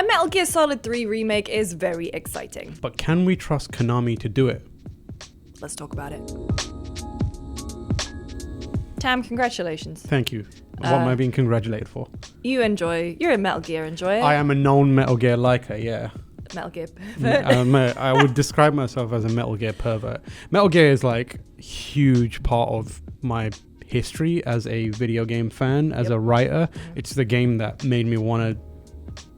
A Metal Gear Solid 3 remake is very exciting. But can we trust Konami to do it? Let's talk about it. Tam, congratulations. Thank you. What am I being congratulated for? You're a Metal Gear enjoyer. I am a known Metal Gear liker, yeah. Metal Gear pervert. I would describe myself as a Metal Gear pervert. Metal Gear is like a huge part of my history as a video game fan, as a writer. It's the game that made me want to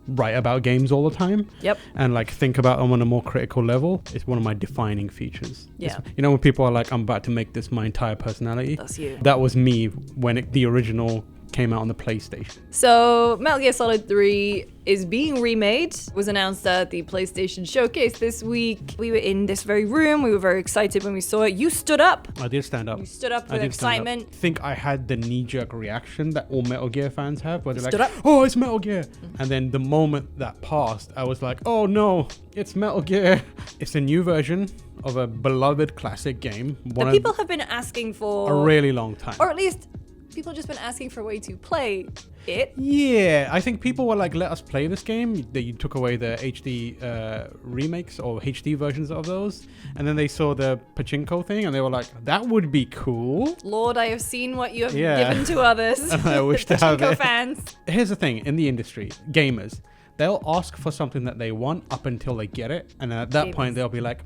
write about games all the time. Yep. And like think about them on a more critical level. It's one of my defining features. Yeah. You know, when people are like, I'm about to make this my entire personality. That's you. That was me when the original came out on the PlayStation. So Metal Gear Solid 3 is being remade. It was announced at the PlayStation Showcase this week. We were in this very room. We were very excited when we saw it. You stood up. I did stand up. You stood up with excitement. I think I had the knee-jerk reaction that all Metal Gear fans have, where they're stood like, up. oh, it's Metal Gear. And then the moment that passed, I was like, oh no, it's Metal Gear. It's a new version of a beloved classic game. People have been asking for a really long time. Or at least people have just been asking for a way to play it. Yeah, I think people were like, let us play this game. They took away the HD remakes or HD versions of those. And then they saw the pachinko thing and they were like, that would be cool. Lord, I have seen what you have given to others. And I wish to have it. Fans. Here's the thing, in the industry, gamers, they'll ask for something that they want up until they get it. And at that point, they'll be like,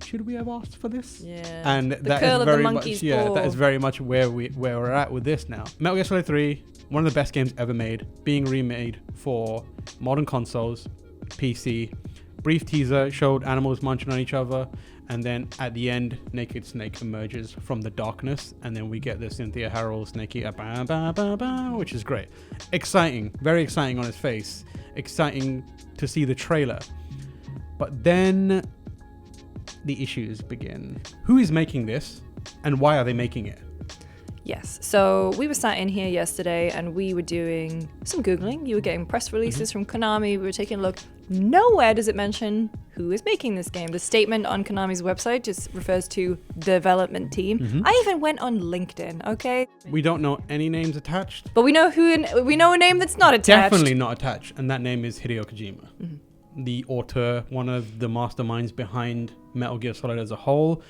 should we have asked for this? Yeah. And that is very much that is very much where we're at with this now. Metal Gear Solid 3, one of the best games ever made, being remade for modern consoles, PC. Brief teaser showed animals munching on each other, and then at the end, Naked Snake emerges from the darkness, and then we get the Cynthia Harrell Snakey, which is great. Exciting, very exciting on his face. Exciting to see the trailer. But then the issues begin. Who is making this and why are they making it? Yes. So we were sat in here yesterday and we were doing some Googling. You were getting press releases from Konami. We were taking a look. Nowhere does it mention who is making this game. The statement on Konami's website just refers to development team. I even went on LinkedIn, okay? We don't know any names attached. But we know we know a name that's not attached. Definitely not attached. And that name is Hideo Kojima. The author, one of the masterminds behind Metal Gear Solid as a whole.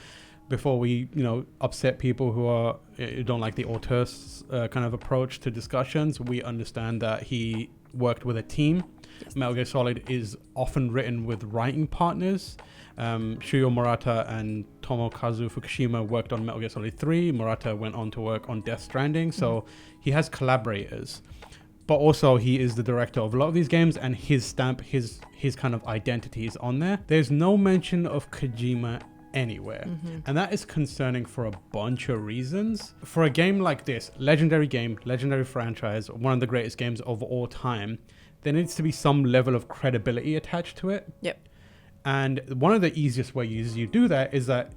Before we, upset people who don't like the auteur's kind of approach to discussions, we understand that he worked with a team. Yes. Metal Gear Solid is often written with writing partners. Shuyo Murata and Tomokazu Fukushima worked on Metal Gear Solid 3. Murata went on to work on Death Stranding. So he has collaborators. But also he is the director of a lot of these games, and his stamp, his kind of identity is on there. There's no mention of Kojima anywhere. And that is concerning for a bunch of reasons. For a game like this, legendary game, legendary franchise, one of the greatest games of all time, there needs to be some level of credibility attached to it. Yep. And one of the easiest ways you do that is that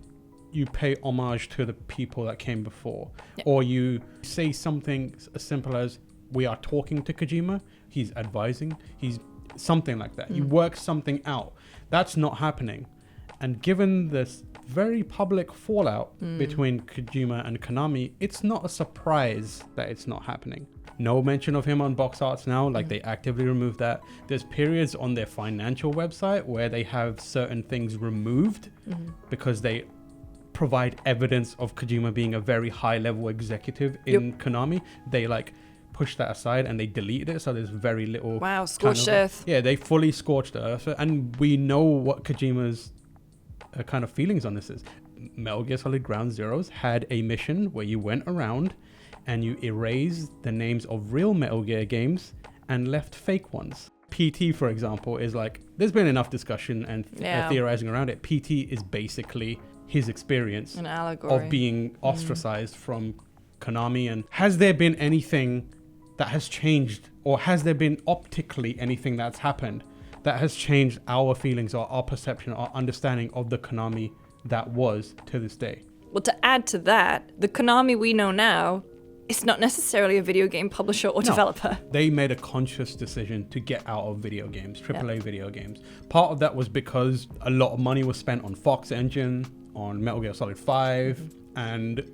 you pay homage to the people that came before. Yep. Or you say something as simple as, we are talking to Kojima, he's advising, he's something like that. You work something out. That's not happening. And given this very public fallout between Kojima and Konami, it's not a surprise that it's not happening. No mention of him on box arts now, like they actively removed that. There's periods on their financial website where they have certain things removed because they provide evidence of Kojima being a very high level executive in Konami. They pushed that aside and they deleted it, so there's very little. Wow, scorched earth. Yeah, they fully scorched earth, and we know what Kojima's kind of feelings on this is. Metal Gear Solid Ground Zeroes had a mission where you went around and you erased the names of real Metal Gear games and left fake ones. PT, for example, is there's been enough discussion and theorizing around it. PT is basically his experience an allegory of being ostracized from Konami. And has there been anything that has changed, or has there been optically anything that's happened that has changed our feelings or our perception or understanding of the Konami that was to this day? Well, to add to that, the Konami we know now is not necessarily a video game publisher or developer. They made a conscious decision to get out of video games, AAA video games. Part of that was because a lot of money was spent on Fox Engine, on Metal Gear Solid 5, and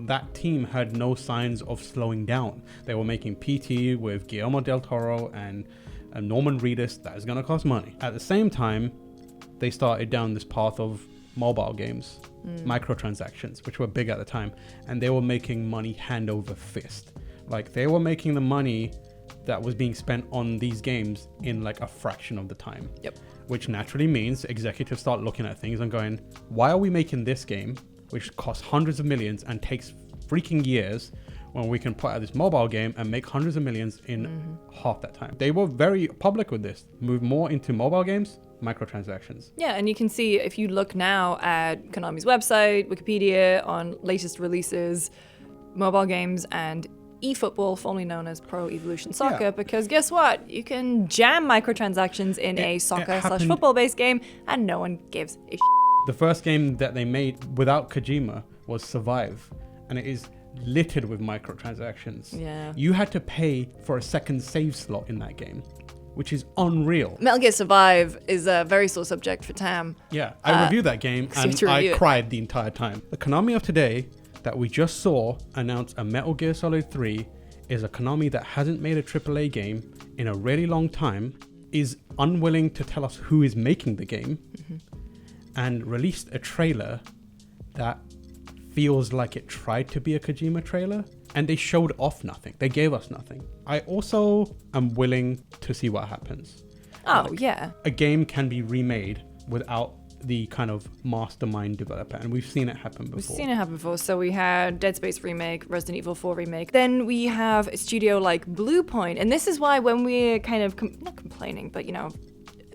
that team had no signs of slowing down. They were making PT with Guillermo del Toro and Norman Reedus, that is going to cost money. At the same time, they started down this path of mobile games, microtransactions, which were big at the time, and they were making money hand over fist. Like, they were making the money that was being spent on these games in like a fraction of the time. Yep. Which naturally means executives start looking at things and going, why are we making this game, which costs hundreds of millions and takes freaking years, when we can put out this mobile game and make hundreds of millions in half that time? They were very public with this. Move more into mobile games, microtransactions. Yeah, and you can see if you look now at Konami's website, Wikipedia, on latest releases, mobile games, and eFootball, formerly known as Pro Evolution Soccer, because guess what? You can jam microtransactions in a soccer/football based game, and no one gives a shit. The first game that they made without Kojima was Survive, and it is littered with microtransactions. Yeah. You had to pay for a second save slot in that game, which is unreal. Metal Gear Survive is a very sore subject for Tam. Yeah, I reviewed that game and I cried the entire time. The Konami of today that we just saw announce a Metal Gear Solid 3 is a Konami that hasn't made a AAA game in a really long time, is unwilling to tell us who is making the game, and released a trailer that feels like it tried to be a Kojima trailer, and they showed off nothing. They gave us nothing. I also am willing to see what happens. Oh, like, yeah. A game can be remade without the kind of mastermind developer, and we've seen it happen before. So we had Dead Space remake, Resident Evil 4 remake. Then we have a studio like Bluepoint, and this is why when we're kind of not complaining, but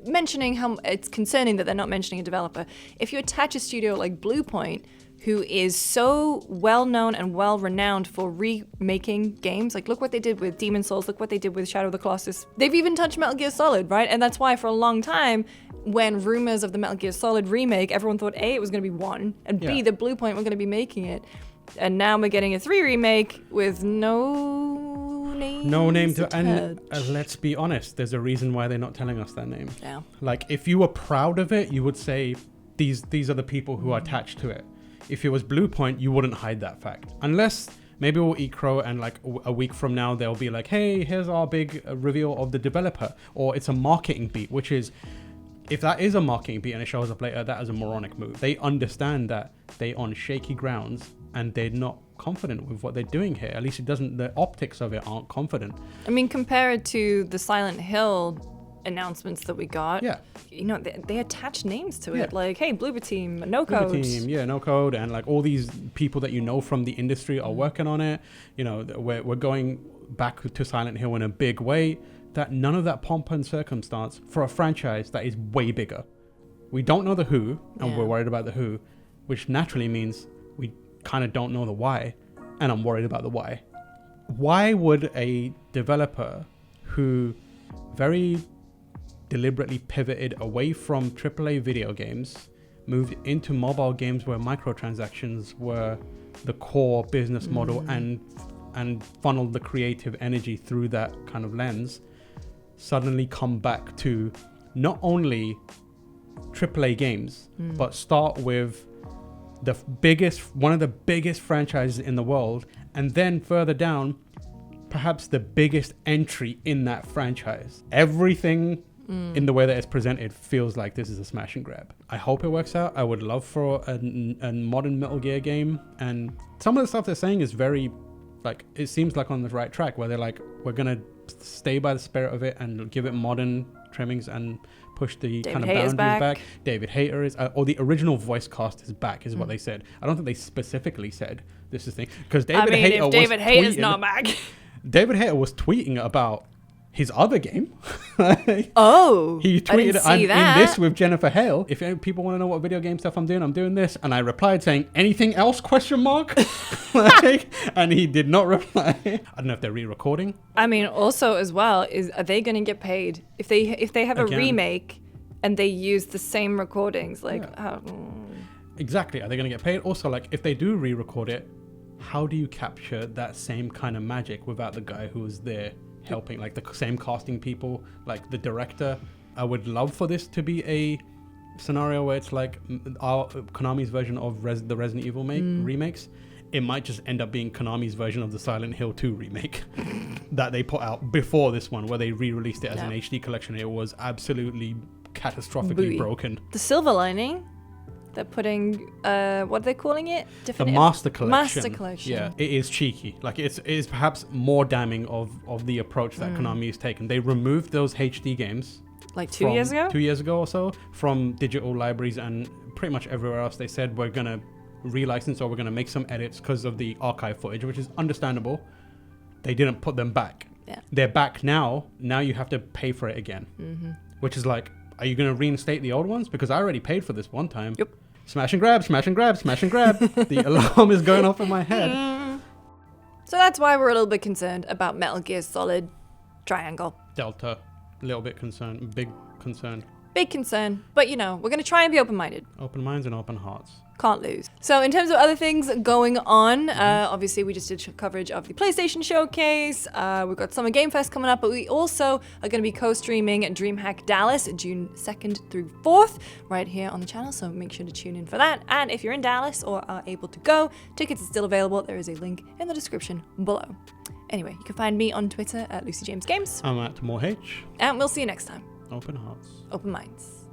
mentioning how it's concerning that they're not mentioning a developer. If you attach a studio like Bluepoint, who is so well known and well renowned for remaking games. Like, look what they did with Demon's Souls, look what they did with Shadow of the Colossus. They've even touched Metal Gear Solid, right? And that's why for a long time, when rumors of the Metal Gear Solid remake, everyone thought A, it was going to be 1, and B, that Bluepoint were going to be making it. And now we're getting a 3 remake with no name to and let's be honest, there's a reason why they're not telling us that name. Yeah. Like, if you were proud of it, you would say these are the people who are attached to it. If it was Bluepoint, you wouldn't hide that fact. Unless maybe we'll eat crow and like a week from now, they'll be like, hey, here's our big reveal of the developer. Or it's a marketing beat, which is, if that is a marketing beat and it shows up later, that is a moronic move. They understand that they're on shaky grounds and they're not confident with what they're doing here. At least it doesn't, the optics of it aren't confident. I mean, compared to the Silent Hill announcements that we got, they attach names to it, like, hey, Bloober Team, No Code. No Code, and like all these people that from the industry are working on it. We're going back to Silent Hill in a big way. That none of that pomp and circumstance for a franchise that is way bigger. We don't know the who, and we're worried about the who, which naturally means we kind of don't know the why, and I'm worried about the why. Why would a developer who very deliberately pivoted away from AAA video games, moved into mobile games where microtransactions were the core business model, and funneled the creative energy through that kind of lens, suddenly come back to not only AAA games, but start with one of the biggest franchises in the world, and then further down, perhaps the biggest entry in that franchise. Everything in the way that it's presented feels like this is a smash and grab. I hope it works out. I would love for a modern Metal Gear game, and some of the stuff they're saying is very, like, it seems like on the right track, where they're like, we're gonna stay by the spirit of it and give it modern trimmings and push the kind of boundaries back. David Hayter is, or the original voice cast is back, is what they said. I don't think they specifically said this is thing, because David Hayter's not back. David Hayter was tweeting about his other game. Oh, he tweeted, I'm in this with Jennifer Hale. If people want to know what video game stuff I'm doing this. And I replied saying, anything else, ? And he did not reply. I don't know if they're re-recording. I mean, also as well, are they going to get paid? If they have a remake and they use the same recordings, Exactly. Are they going to get paid? Also, like, if they do re-record it, how do you capture that same kind of magic without the guy who was there helping, like the same casting people, like the director? I would love for this to be a scenario where it's like our Konami's version of the Resident Evil remakes. it might just end up being Konami's version of the Silent Hill 2 remake that they put out before this one, where they re-released it as an HD collection. It was absolutely catastrophically broken. The silver lining, they're putting, what are they calling it? The Master Collection. Master Collection. Yeah, it is cheeky. Like, it is perhaps more damning of the approach that Konami has taken. They removed those HD games. Like 2 years ago? 2 years ago or so, from digital libraries and pretty much everywhere else. They said, we're going to relicense or we're going to make some edits because of the archive footage, which is understandable. They didn't put them back. Yeah. They're back now. Now you have to pay for it again. Which is like, are you going to reinstate the old ones? Because I already paid for this one time. Yep. Smash and grab, smash and grab, smash and grab. The alarm is going off in my head. So that's why we're a little bit concerned about Metal Gear Solid Triangle. Delta, a little bit concerned, big concern. Big concern, but you know, we're going to try and be open-minded. Open minds and open hearts. Can't lose. So in terms of other things going on, obviously we just did coverage of the PlayStation Showcase. We've got Summer Game Fest coming up, but we also are going to be co-streaming DreamHack Dallas June 2nd through 4th right here on the channel, so make sure to tune in for that. And if you're in Dallas or are able to go, tickets are still available. There is a link in the description below. Anyway, you can find me on Twitter at LucyJamesGames. I'm at Tamoor H. And we'll see you next time. Open hearts. Open minds.